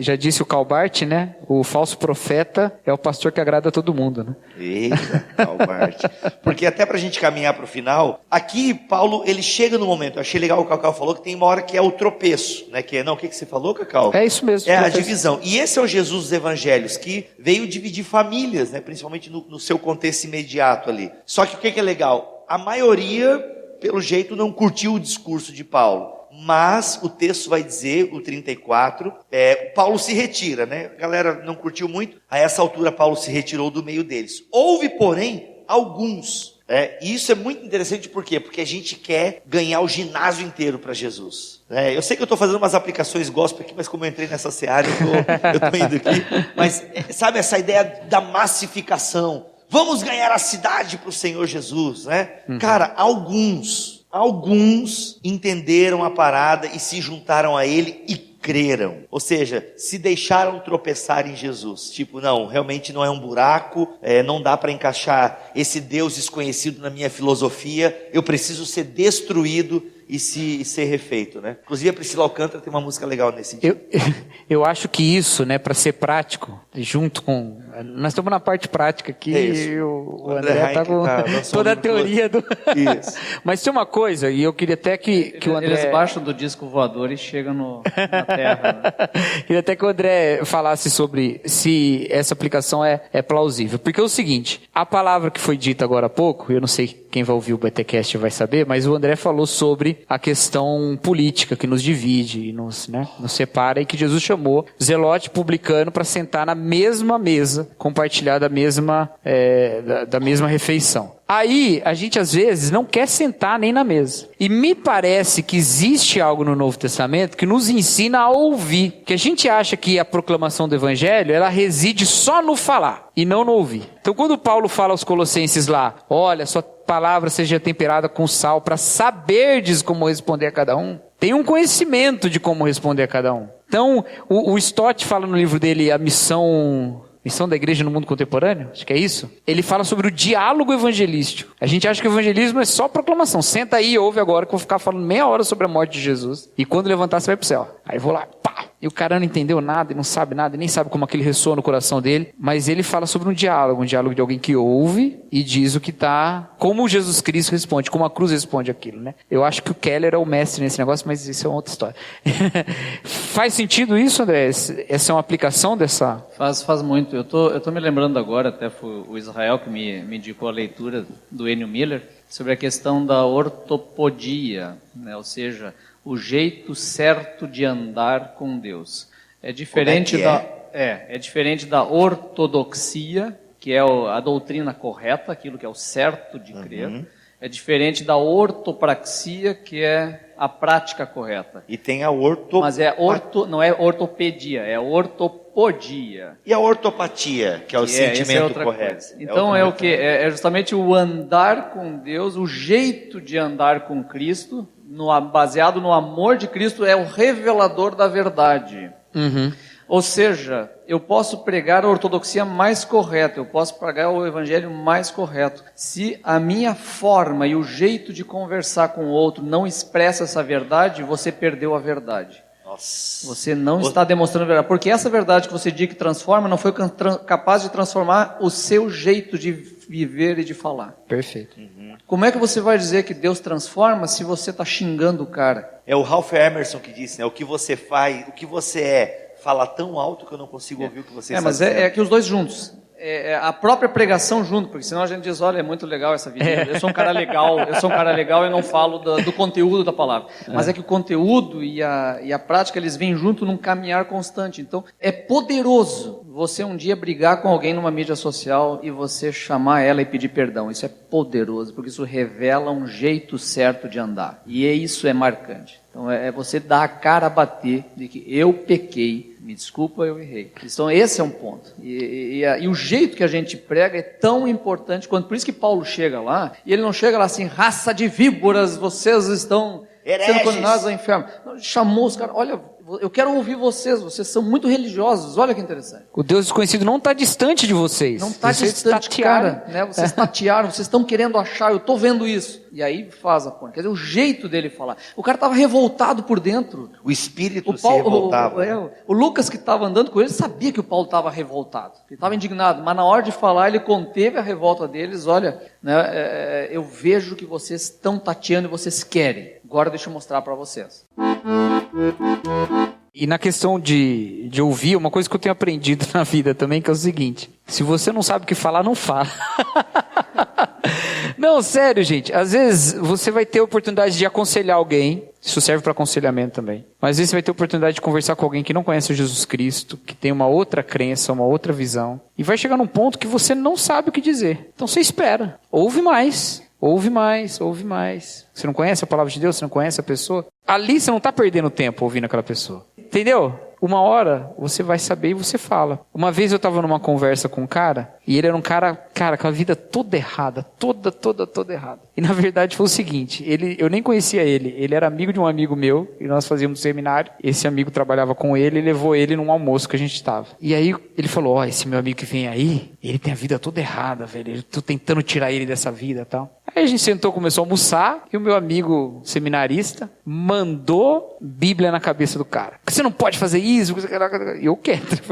Já disse o Calbart, né? O falso profeta é o pastor que agrada a todo mundo, né? Eita, Calbart. Porque até pra gente caminhar pro final, aqui Paulo, ele chega no momento, eu achei legal o Cacau falou que tem uma hora que é o tropeço, né? O que você falou, Cacau? É isso mesmo. É tropeço. A divisão. E esse é o Jesus dos evangelhos, que veio dividir famílias, né? Principalmente no seu contexto imediato ali. Só que o que é legal? A maioria, pelo jeito, não curtiu o discurso de Paulo. Mas o texto vai dizer, o 34, Paulo se retira, né? A galera não curtiu muito. A essa altura, Paulo se retirou do meio deles. Houve, porém, alguns. E isso é muito interessante, por quê? Porque a gente quer ganhar o ginásio inteiro para Jesus. Eu sei que eu estou fazendo umas aplicações gospel aqui, mas como eu entrei nessa seara, eu estou indo aqui. Mas, sabe, essa ideia da massificação. Vamos ganhar a cidade para o Senhor Jesus, né? Cara, alguns entenderam a parada e se juntaram a ele e creram. Ou seja, se deixaram tropeçar em Jesus. Tipo, não, realmente não é um buraco, não dá para encaixar esse Deus desconhecido na minha filosofia, eu preciso ser destruído e ser refeito, né? Inclusive a Priscila Alcântara tem uma música legal nesse sentido. Eu acho que isso, né, para ser prático, junto com... Nós estamos na parte prática aqui, e o André está com toda a teoria do... Isso. Mas tem uma coisa, e eu queria até que o André... Eles baixam do disco voador e chegam na Terra. Né? Queria até que o André falasse sobre se essa aplicação é plausível. Porque é o seguinte, a palavra que foi dita agora há pouco, eu não sei quem vai ouvir o BTcast vai saber, mas o André falou sobre a questão política que nos divide e nos separa, e que Jesus chamou zelote publicano para sentar na mesma mesa, compartilhar da mesma refeição. Aí, a gente às vezes não quer sentar nem na mesa. E me parece que existe algo no Novo Testamento que nos ensina a ouvir. Que a gente acha que a proclamação do Evangelho, ela reside só no falar e não no ouvir. Então, quando Paulo fala aos Colossenses lá, olha, sua palavra seja temperada com sal, para saberdes como responder a cada um, tem um conhecimento de como responder a cada um. Então, o Stott fala no livro dele, A Missão Missão da Igreja no Mundo Contemporâneo, acho que é isso. Ele fala sobre o diálogo evangelístico. A gente acha que o evangelismo é só proclamação. Senta aí e ouve agora que eu vou ficar falando meia hora sobre a morte de Jesus. E quando levantar você vai pro céu. Aí eu vou lá, pá! E o cara não entendeu nada, e não sabe nada, e nem sabe como aquilo ressoa no coração dele. Mas ele fala sobre um diálogo de alguém que ouve e diz o que tá... Como Jesus Cristo responde, como a cruz responde aquilo, né? Eu acho que o Keller é o mestre nesse negócio, mas isso é uma outra história. Faz sentido isso, André? Essa é uma aplicação dessa... Faz muito. Eu tô me lembrando agora, até foi o Israel que me indicou a leitura do Enio Miller, sobre a questão da ortopodia, né? Ou seja, o jeito certo de andar com Deus. É diferente é diferente da ortodoxia, que é a doutrina correta, aquilo que é o certo de crer. É diferente da ortopraxia, que é a prática correta. E tem a Mas não é ortopedia, é ortopodia. E a ortopatia, que é o sentimento correto. Então é o que? É justamente o andar com Deus, o jeito de andar com Cristo, baseado no amor de Cristo, é o revelador da verdade. Ou seja, eu posso pregar a ortodoxia mais correta, eu posso pregar o evangelho mais correto. Se a minha forma e o jeito de conversar com o outro não expressa essa verdade, você perdeu a verdade. Nossa. Você não está demonstrando a verdade. Porque essa verdade que você diz que transforma, não foi capaz de transformar o seu jeito de viver e de falar. Perfeito. Como é que você vai dizer que Deus transforma se você está xingando o cara? É o Ralph Emerson que disse, né? O que você faz, o que você fala tão alto que eu não consigo ouvir o que você está dizendo. Mas é que os dois juntos. A própria pregação junto, porque senão a gente diz, olha, é muito legal essa vida. Eu sou um cara legal, e não falo do conteúdo da palavra. Mas é que o conteúdo e a prática, eles vêm junto num caminhar constante. Então, é poderoso você um dia brigar com alguém numa mídia social e você chamar ela e pedir perdão. Isso é poderoso, porque isso revela um jeito certo de andar. E isso é marcante. Então, é você dar a cara a bater de que eu pequei, me desculpa, eu errei. Então, esse é um ponto. E o jeito que a gente prega é tão importante quanto... Por isso que Paulo chega lá, e ele não chega lá assim, raça de víboras, vocês estão sendo condenados ao inferno. Não, ele chamou os caras, olha, eu quero ouvir vocês são muito religiosos, olha que interessante. O Deus desconhecido não está distante de vocês. Não está distante, cara. Né? Vocês tatearam, vocês estão querendo achar, eu estou vendo isso. E aí faz a ponte. Quer dizer, o jeito dele falar. O cara estava revoltado por dentro. O espírito se revoltava. O Lucas que estava andando com ele sabia que o Paulo estava revoltado. Ele estava indignado, mas na hora de falar ele conteve a revolta deles. Olha, né, eu vejo que vocês estão tateando e vocês querem. Agora deixa eu mostrar para vocês. E na questão de ouvir, uma coisa que eu tenho aprendido na vida também, que é o seguinte: se você não sabe o que falar, não fala. Não, sério, gente. Às vezes você vai ter a oportunidade de aconselhar alguém. Isso serve para aconselhamento também. Mas às vezes você vai ter a oportunidade de conversar com alguém que não conhece Jesus Cristo, que tem uma outra crença, uma outra visão. E vai chegar num ponto que você não sabe o que dizer. Então você espera. Ouve mais. Ouve mais, ouve mais. Você não conhece a palavra de Deus, você não conhece a pessoa. Ali você não está perdendo tempo ouvindo aquela pessoa. Entendeu? Uma hora você vai saber e você fala. Uma vez eu estava numa conversa com um cara, e ele era um cara com a vida toda errada, toda errada. E na verdade foi o seguinte, eu nem conhecia ele era amigo de um amigo meu, e nós fazíamos seminário, esse amigo trabalhava com ele e levou ele num almoço que a gente estava. E aí ele falou, esse meu amigo que vem aí, ele tem a vida toda errada, velho, eu tô tentando tirar ele dessa vida e tal. Aí a gente sentou, começou a almoçar, e o meu amigo seminarista mandou Bíblia na cabeça do cara. Você não pode fazer isso. Eu quieto.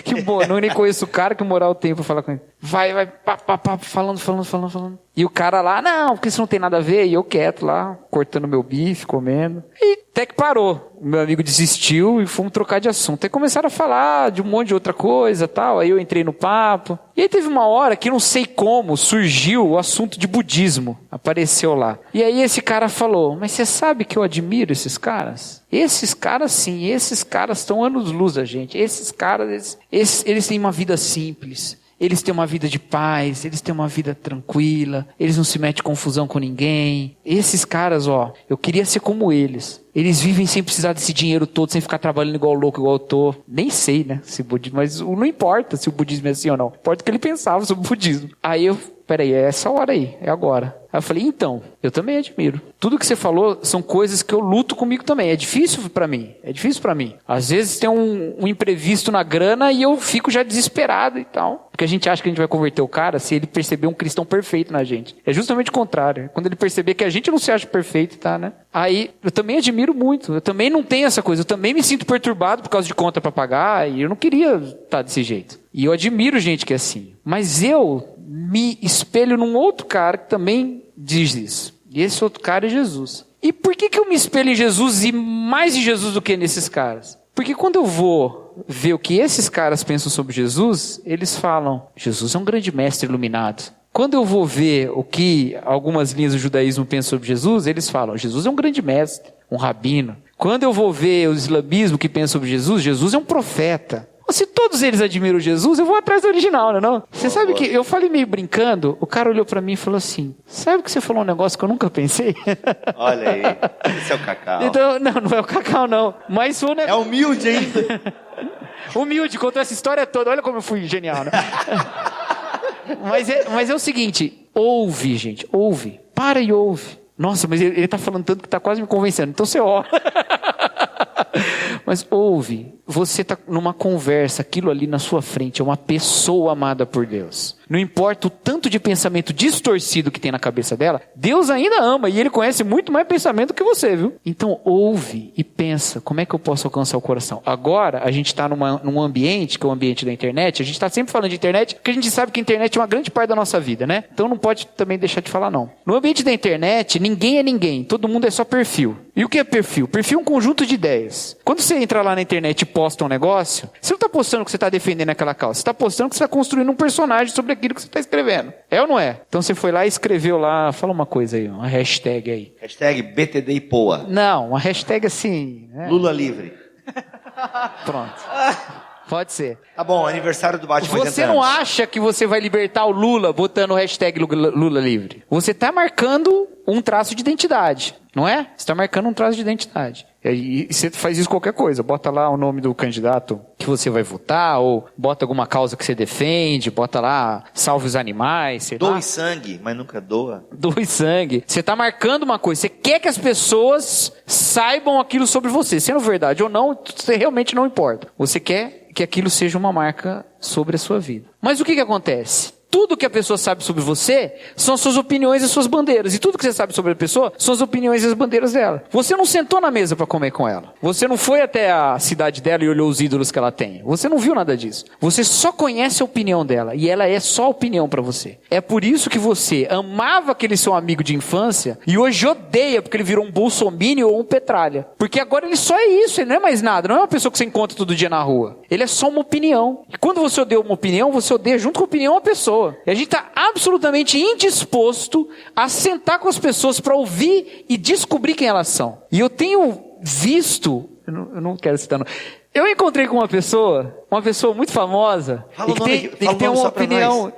Que bom, eu nem conheço o cara, que moral tem pra falar com ele. Vai, pá, falando. E o cara lá, não, porque isso não tem nada a ver. E eu quieto lá, cortando meu bife, comendo. E até que parou. O meu amigo desistiu e fomos trocar de assunto. Aí começaram a falar de um monte de outra coisa e tal. Aí eu entrei no papo. E aí teve uma hora que não sei como surgiu o assunto de budismo. Apareceu lá. E aí esse cara falou, mas você sabe que eu admiro esses caras? Esses caras sim, esses caras estão anos-luz da gente. Esses caras, eles têm uma vida simples. Eles têm uma vida de paz, eles têm uma vida tranquila, eles não se metem em confusão com ninguém. Esses caras, eu queria ser como eles. Eles vivem sem precisar desse dinheiro todo, sem ficar trabalhando igual louco, igual eu tô. Nem sei, né, se budismo, mas não importa se o budismo é assim ou não. Importa o que ele pensava sobre o budismo. Aí eu peraí, é essa hora aí, é agora. Aí eu falei, então, eu também admiro. Tudo que você falou são coisas que eu luto comigo também. É difícil pra mim. Às vezes tem um imprevisto na grana e eu fico já desesperado e tal. Porque a gente acha que a gente vai converter o cara se ele perceber um cristão perfeito na gente. É justamente o contrário. Quando ele perceber que a gente não se acha perfeito, tá, né? Aí, eu também admiro muito. Eu também não tenho essa coisa. Eu também me sinto perturbado por causa de conta pra pagar e eu não queria estar desse jeito. E eu admiro gente que é assim. Mas eu me espelho num outro cara que também diz isso. E esse outro cara é Jesus. E por que eu me espelho em Jesus e mais em Jesus do que nesses caras? Porque quando eu vou ver o que esses caras pensam sobre Jesus, eles falam, Jesus é um grande mestre iluminado. Quando eu vou ver o que algumas linhas do judaísmo pensam sobre Jesus, eles falam, Jesus é um grande mestre, um rabino. Quando eu vou ver o islamismo que pensa sobre Jesus, Jesus é um profeta. Se todos eles admiram Jesus, eu vou atrás do original, não? Você sabe que eu falei meio brincando, o cara olhou pra mim e falou assim, sabe que você falou um negócio que eu nunca pensei? Olha aí, esse é o Cacau. Então, não é o Cacau não, mas foi um negócio... É humilde ainda. Humilde, contou essa história toda, olha como eu fui genial, né? mas é o seguinte, ouve, gente, ouve, para e ouve. Nossa, mas ele tá falando tanto que tá quase me convencendo, então você ora. Mas ouve, você está numa conversa, aquilo ali na sua frente é uma pessoa amada por Deus. Não importa o tanto de pensamento distorcido que tem na cabeça dela, Deus ainda ama e Ele conhece muito mais pensamento que você, viu? Então ouve e pensa, como é que eu posso alcançar o coração? Agora a gente está num ambiente, que é o ambiente da internet, a gente está sempre falando de internet, porque a gente sabe que a internet é uma grande parte da nossa vida, né? Então não pode também deixar de falar não. No ambiente da internet, ninguém é ninguém, todo mundo é só perfil. E o que é perfil? Perfil é um conjunto de ideias. Quando você entra lá na internet e posta um negócio, você não está postando que você está defendendo aquela causa, você está postando que você está construindo um personagem sobre aquilo que você está escrevendo. É ou não é? Então você foi lá e escreveu lá, fala uma coisa aí, uma hashtag aí. Hashtag BTD e Poa. Não, uma hashtag assim... Né? Lula livre. Pronto. Pode ser. Tá bom, aniversário do Batman. Você não acha que você vai libertar o Lula botando o hashtag Lula livre? Você está marcando um traço de identidade, não é? Você está marcando um traço de identidade. E você faz isso com qualquer coisa. Bota lá o nome do candidato que você vai votar, ou bota alguma causa que você defende, bota lá, salve os animais. Doe sangue, mas nunca doa. Doe sangue. Você está marcando uma coisa. Você quer que as pessoas saibam aquilo sobre você. Sendo verdade ou não, você realmente não importa. Você quer que aquilo seja uma marca sobre a sua vida. Mas o que acontece? Tudo que a pessoa sabe sobre você são suas opiniões e suas bandeiras. E tudo que você sabe sobre a pessoa são as opiniões e as bandeiras dela. Você não sentou na mesa para comer com ela. Você não foi até a cidade dela e olhou os ídolos que ela tem. Você não viu nada disso. Você só conhece a opinião dela. E ela é só opinião para você. É por isso que você amava aquele seu amigo de infância e hoje odeia porque ele virou um bolsominion ou um petralha. Porque agora ele só é isso. Ele não é mais nada. Não é uma pessoa que você encontra todo dia na rua. Ele é só uma opinião. E quando você odeia uma opinião, você odeia junto com a opinião uma pessoa. E a gente está absolutamente indisposto a sentar com as pessoas para ouvir e descobrir quem elas são. E eu tenho visto, eu não quero citar, não. Eu encontrei com uma pessoa muito famosa, que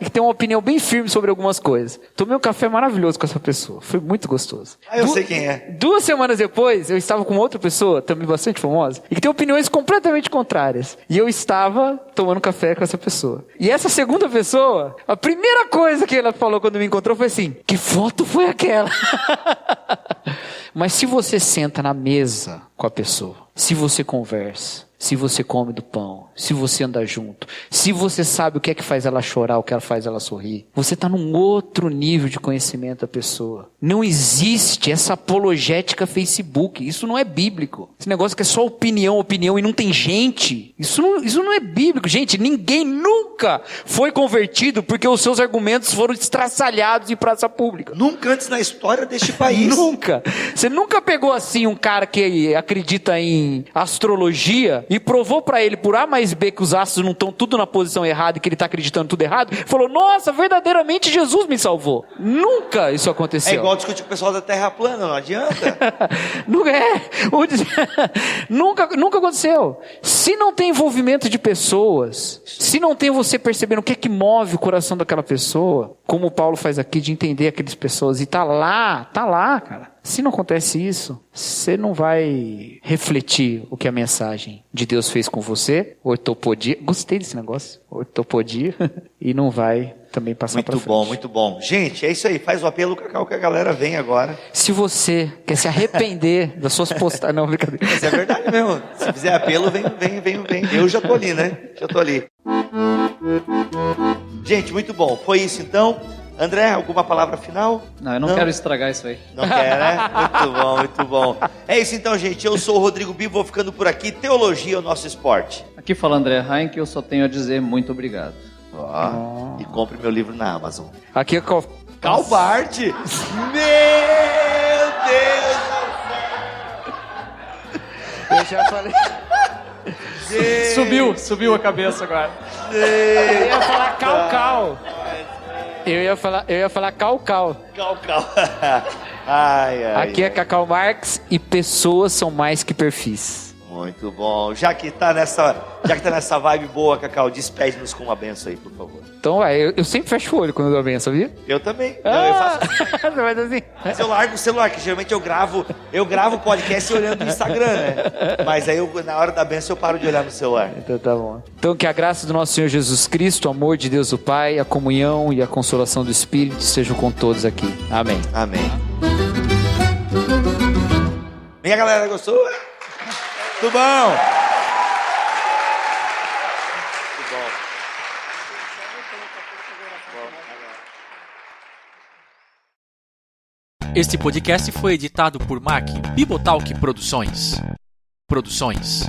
tem uma opinião bem firme sobre algumas coisas. Tomei um café maravilhoso com essa pessoa, foi muito gostoso. Eu sei quem é. 2 semanas depois, eu estava com outra pessoa, também bastante famosa, e que tem opiniões completamente contrárias. E eu estava tomando café com essa pessoa. E essa segunda pessoa, a primeira coisa que ela falou quando me encontrou foi assim, que foto foi aquela? Mas se você senta na mesa com a pessoa, se você conversa, se você come do pão, se você anda junto, se você sabe o que é que faz ela chorar, o que ela faz ela sorrir, você está num outro nível de conhecimento da pessoa. Não existe essa apologética Facebook, isso não é bíblico. Esse negócio que é só opinião e não tem gente, isso não é bíblico. Gente, ninguém nunca foi convertido porque os seus argumentos foram estraçalhados em praça pública. Nunca antes na história deste país. Nunca. Você nunca pegou assim um cara que acredita em astrologia e provou pra ele por A mais B que os astros não estão tudo na posição errada e que ele está acreditando tudo errado, falou, nossa, verdadeiramente Jesus me salvou. Nunca isso aconteceu. É igual discutir com o pessoal da Terra plana, não adianta. Nunca aconteceu. Se não tem envolvimento de pessoas, se não tem você percebendo o que é que move o coração daquela pessoa, como o Paulo faz aqui, de entender aquelas pessoas, e tá lá, cara. Se não acontece isso, você não vai refletir o que a mensagem de Deus fez com você, ortopodia, gostei desse negócio, ortopodia, e não vai também passar para frente. Muito bom, muito bom. Gente, é isso aí, faz o apelo, Cacau, que a galera vem agora. Se você quer se arrepender das suas postagens... Não, brincadeira. Mas é verdade mesmo, se fizer apelo, vem. Eu já tô ali, né? Já tô ali. Gente, muito bom. Foi isso então. André, alguma palavra final? Não, eu não quero estragar isso aí. Não quer, né? Muito bom, muito bom. É isso então, gente. Eu sou o Rodrigo Bibo, vou ficando por aqui. Teologia é o nosso esporte. Aqui fala André Heinck, eu só tenho a dizer muito obrigado. E compre meu livro na Amazon. Aqui é Calbart! Meu Deus! Eu já falei... Subiu a cabeça agora. Eu ia falar Cal. Eu ia falar Cal. Cal. Ai. Aqui é Cacau Marx e pessoas são mais que perfis. Muito bom. Já que tá nessa vibe boa, Cacau, despede-nos com uma benção aí, por favor. Então vai, eu sempre fecho o olho quando eu dou a benção, viu? Eu também. Eu faço Você vai assim. Mas eu largo o celular, que geralmente eu gravo o podcast olhando no Instagram, né? Mas aí na hora da benção eu paro de olhar no celular. Então tá bom. Então que a graça do nosso Senhor Jesus Cristo, o amor de Deus o Pai, a comunhão e a consolação do Espírito estejam com todos aqui. Amém. Amém. Minha galera, gostou? Tudo bom? Muito bom. Este podcast foi editado por Mac Bibotalk Produções. Produções.